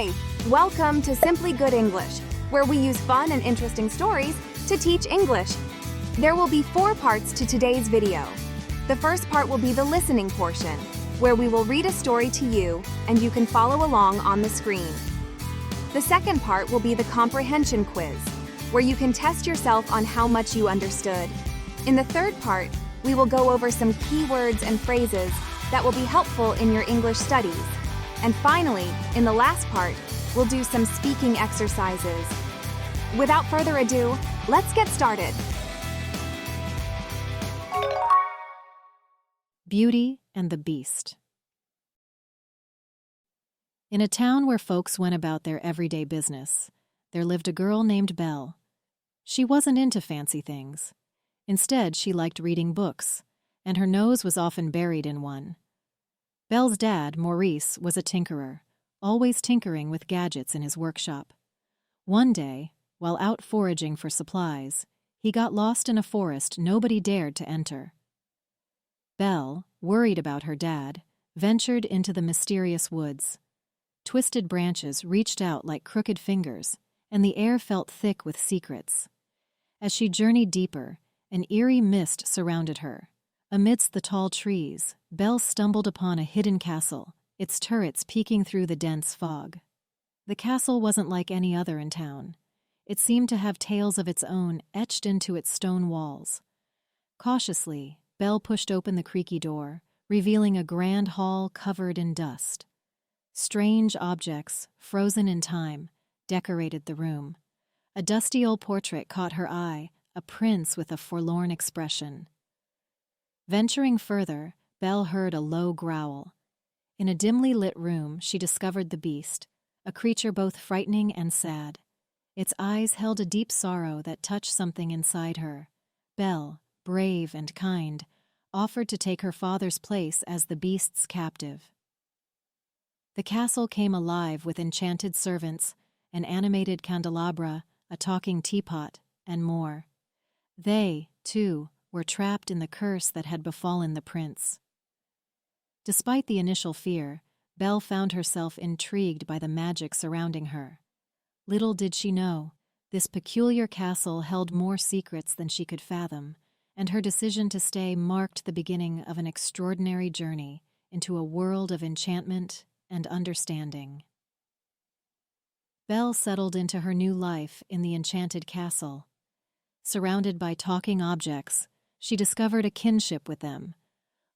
Hi! Welcome to Simply Good English, where we use fun and interesting stories to teach English. There will be 4 parts to today's video. The first part will be the listening portion, where we will read a story to you and you can follow along on the screen. The second part will be the comprehension quiz, where you can test yourself on how much you understood. In the third part, we will go over some keywords and phrases that will be helpful in your English studies. And finally, in the last part, we'll do some speaking exercises. Without further ado, let's get started. Beauty and the Beast. In a town where folks went about their everyday business, there lived a girl named Belle. She wasn't into fancy things. Instead, she liked reading books, and her nose was often buried in one. Belle's dad, Maurice, was a tinkerer, always tinkering with gadgets in his workshop. One day, while out foraging for supplies, he got lost in a forest nobody dared to enter. Belle, worried about her dad, ventured into the mysterious woods. Twisted branches reached out like crooked fingers, and the air felt thick with secrets. As she journeyed deeper, an eerie mist surrounded her. Amidst the tall trees, Belle stumbled upon a hidden castle, its turrets peeking through the dense fog. The castle wasn't like any other in town. It seemed to have tales of its own etched into its stone walls. Cautiously, Belle pushed open the creaky door, revealing a grand hall covered in dust. Strange objects, frozen in time, decorated the room. A dusty old portrait caught her eye, a prince with a forlorn expression. Venturing further, Belle heard a low growl. In a dimly lit room, she discovered the beast, a creature both frightening and sad. Its eyes held a deep sorrow that touched something inside her. Belle, brave and kind, offered to take her father's place as the beast's captive. The castle came alive with enchanted servants, an animated candelabra, a talking teapot, and more. They, too, were trapped in the curse that had befallen the prince. Despite the initial fear, Belle found herself intrigued by the magic surrounding her. Little did she know, this peculiar castle held more secrets than she could fathom, and her decision to stay marked the beginning of an extraordinary journey into a world of enchantment and understanding. Belle settled into her new life in the enchanted castle. Surrounded by talking objects, she discovered a kinship with them.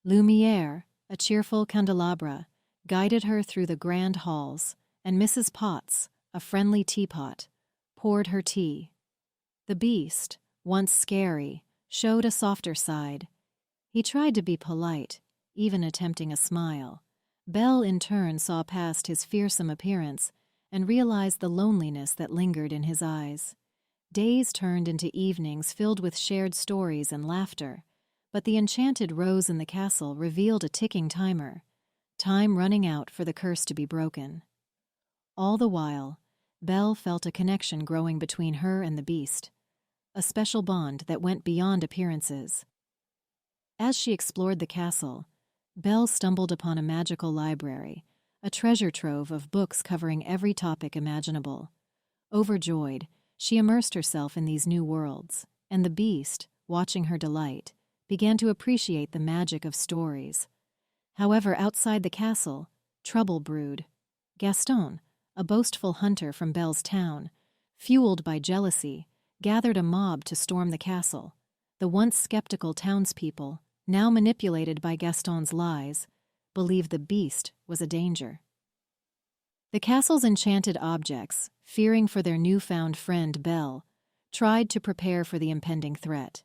Lumiere, a cheerful candelabra, guided her through the grand halls, and Mrs. Potts, a friendly teapot, poured her tea. The beast, once scary, showed a softer side. He tried to be polite, even attempting a smile. Belle, in turn, saw past his fearsome appearance and realized the loneliness that lingered in his eyes. Days turned into evenings filled with shared stories and laughter, but the enchanted rose in the castle revealed a ticking timer, time running out for the curse to be broken. All the while, Belle felt a connection growing between her and the beast, a special bond that went beyond appearances. As she explored the castle, Belle stumbled upon a magical library, a treasure trove of books covering every topic imaginable. Overjoyed, she immersed herself in these new worlds, and the beast, watching her delight, began to appreciate the magic of stories. However, outside the castle, trouble brewed. Gaston, a boastful hunter from Belle's town, fueled by jealousy, gathered a mob to storm the castle. The once skeptical townspeople, now manipulated by Gaston's lies, believed the beast was a danger. The castle's enchanted objects, fearing for their newfound friend Belle, tried to prepare for the impending threat.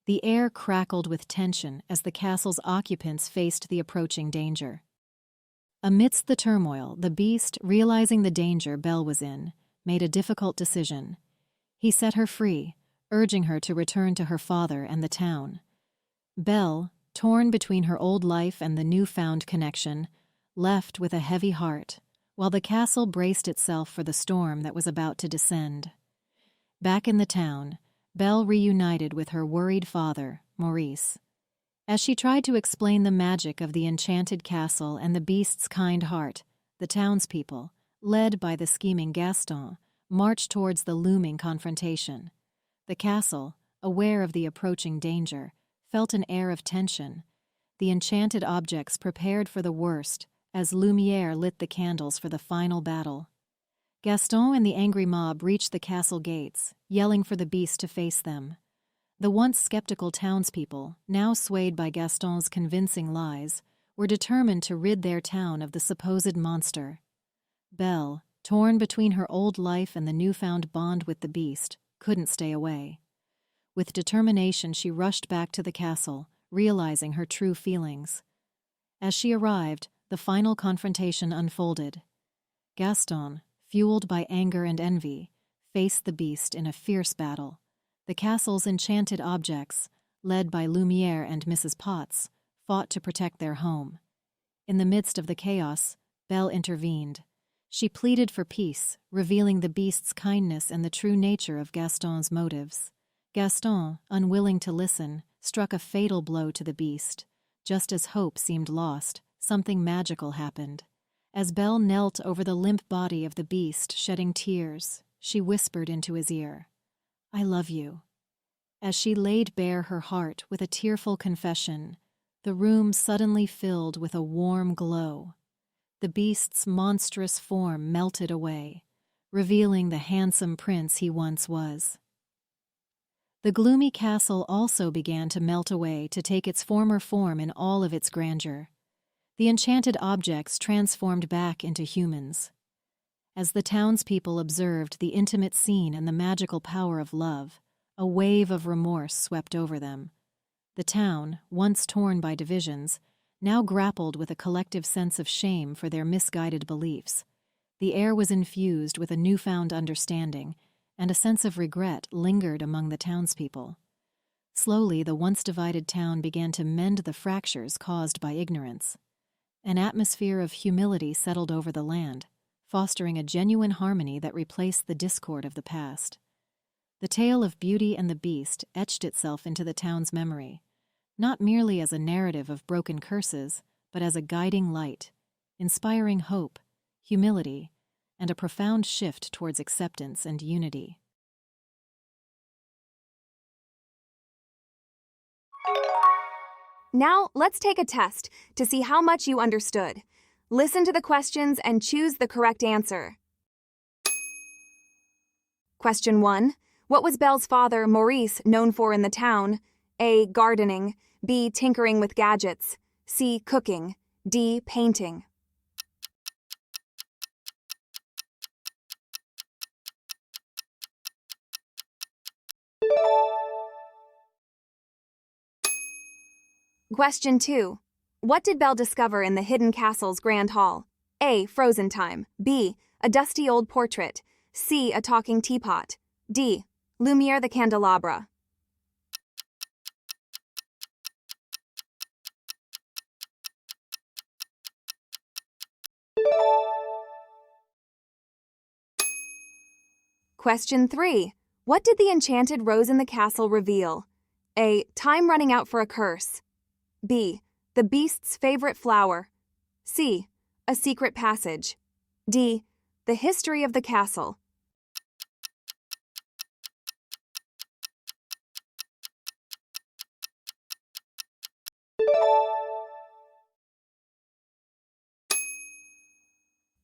The air crackled with tension as the castle's occupants faced the approaching danger. Amidst the turmoil, the beast, realizing the danger Belle was in, made a difficult decision. He set her free, urging her to return to her father and the town. Belle, torn between her old life and the newfound connection, left with a heavy heart, while the castle braced itself for the storm that was about to descend. Back in the town, Belle reunited with her worried father, Maurice. As she tried to explain the magic of the enchanted castle and the beast's kind heart, the townspeople, led by the scheming Gaston, marched towards the looming confrontation. The castle, aware of the approaching danger, felt an air of tension. The enchanted objects prepared for the worst as Lumière lit the candles for the final battle. Gaston and the angry mob reached the castle gates, yelling for the beast to face them. The once skeptical townspeople, now swayed by Gaston's convincing lies, were determined to rid their town of the supposed monster. Belle, torn between her old life and the newfound bond with the beast, couldn't stay away. With determination, she rushed back to the castle, realizing her true feelings. As she arrived, the final confrontation unfolded. Gaston, fueled by anger and envy, faced the beast in a fierce battle. The castle's enchanted objects, led by Lumière and Mrs. Potts, fought to protect their home. In the midst of the chaos, Belle intervened. She pleaded for peace, revealing the beast's kindness and the true nature of Gaston's motives. Gaston, unwilling to listen, struck a fatal blow to the beast. Just as hope seemed lost, something magical happened. As Belle knelt over the limp body of the beast, shedding tears, she whispered into his ear, "I love you." As she laid bare her heart with a tearful confession, the room suddenly filled with a warm glow. The beast's monstrous form melted away, revealing the handsome prince he once was. The gloomy castle also began to melt away to take its former form in all of its grandeur. The enchanted objects transformed back into humans. As the townspeople observed the intimate scene and the magical power of love, a wave of remorse swept over them. The town, once torn by divisions, now grappled with a collective sense of shame for their misguided beliefs. The air was infused with a newfound understanding, and a sense of regret lingered among the townspeople. Slowly, the once divided town began to mend the fractures caused by ignorance. An atmosphere of humility settled over the land, fostering a genuine harmony that replaced the discord of the past. The tale of Beauty and the Beast etched itself into the town's memory, not merely as a narrative of broken curses, but as a guiding light, inspiring hope, humility, and a profound shift towards acceptance and unity. Now, let's take a test to see how much you understood. Listen to the questions and choose the correct answer. Question 1. What was Belle's father, Maurice, known for in the town? A. Gardening. B. Tinkering with gadgets. C. Cooking. D. Painting. Question 2. What did Belle discover in the hidden castle's grand hall? A. Frozen time. B. A dusty old portrait. C. A talking teapot. D. Lumière the candelabra. Question 3. What did the enchanted rose in the castle reveal? A. Time running out for a curse. B. The beast's favorite flower. C. A secret passage. D. The history of the castle.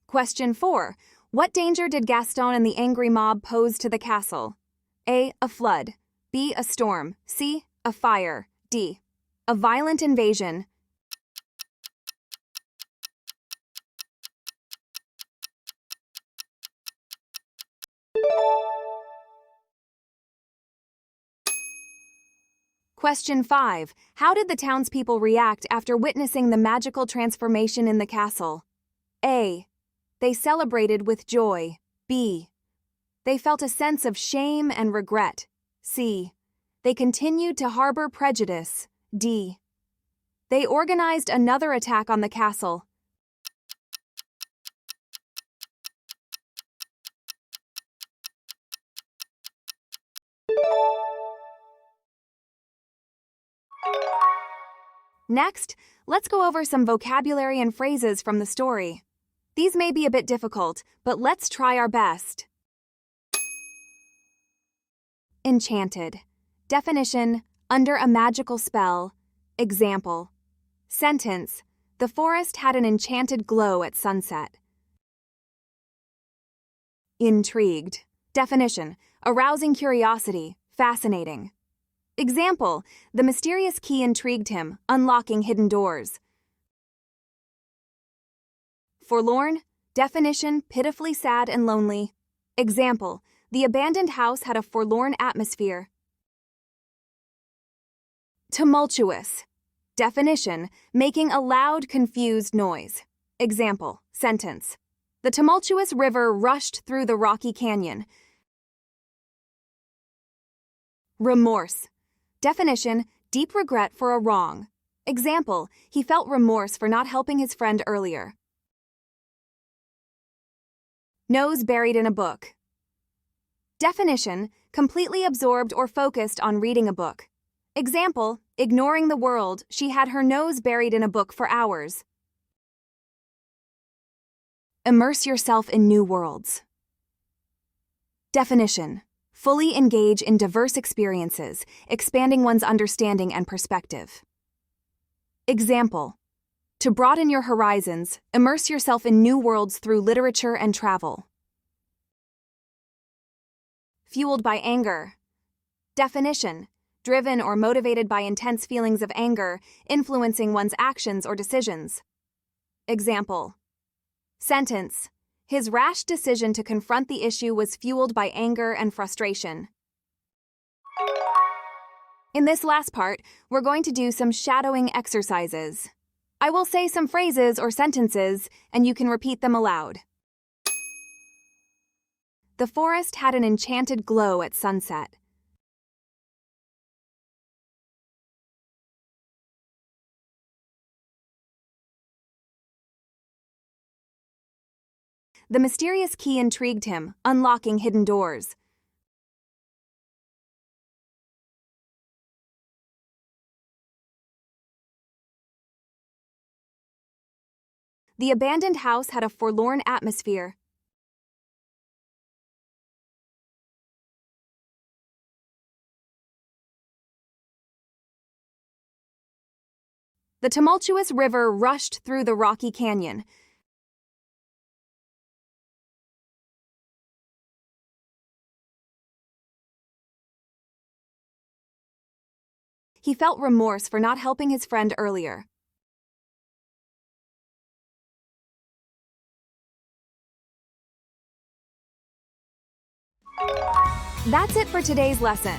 Question 4. What danger did Gaston and the angry mob pose to the castle? A. A flood. B. A storm. C. A fire. D. A violent invasion. Question 5. How did the townspeople react after witnessing the magical transformation in the castle? A. They celebrated with joy. B. They felt a sense of shame and regret. C. They continued to harbor prejudice. D. They organized another attack on the castle. Next, let's go over some vocabulary and phrases from the story. These may be a bit difficult, but let's try our best. Enchanted. Definition: under a magical spell. Example. Sentence: the forest had an enchanted glow at sunset. Intrigued. Definition: arousing curiosity, fascinating. Example: the mysterious key intrigued him, unlocking hidden doors. Forlorn. Definition: pitifully sad and lonely. Example: the abandoned house had a forlorn atmosphere. Tumultuous. Definition: making a loud, confused noise. Example. Sentence: the tumultuous river rushed through the rocky canyon. Remorse. Definition: deep regret for a wrong. Example: he felt remorse for not helping his friend earlier. Nose buried in a book. Definition: completely absorbed or focused on reading a book. Example: ignoring the world, she had her nose buried in a book for hours. Immerse yourself in new worlds. Definition: fully engage in diverse experiences, expanding one's understanding and perspective. Example: to broaden your horizons, immerse yourself in new worlds through literature and travel. Fueled by anger. Definition: driven or motivated by intense feelings of anger, influencing one's actions or decisions. Example. Sentence: his rash decision to confront the issue was fueled by anger and frustration. In this last part, we're going to do some shadowing exercises. I will say some phrases or sentences, and you can repeat them aloud. The forest had an enchanted glow at sunset. The mysterious key intrigued him, unlocking hidden doors. The abandoned house had a forlorn atmosphere. The tumultuous river rushed through the rocky canyon. He felt remorse for not helping his friend earlier. That's it for today's lesson.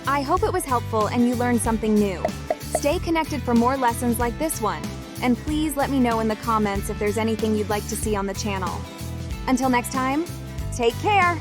I hope it was helpful and you learned something new. Stay connected for more lessons like this one, and please let me know in the comments if there's anything you'd like to see on the channel. Until next time, take care!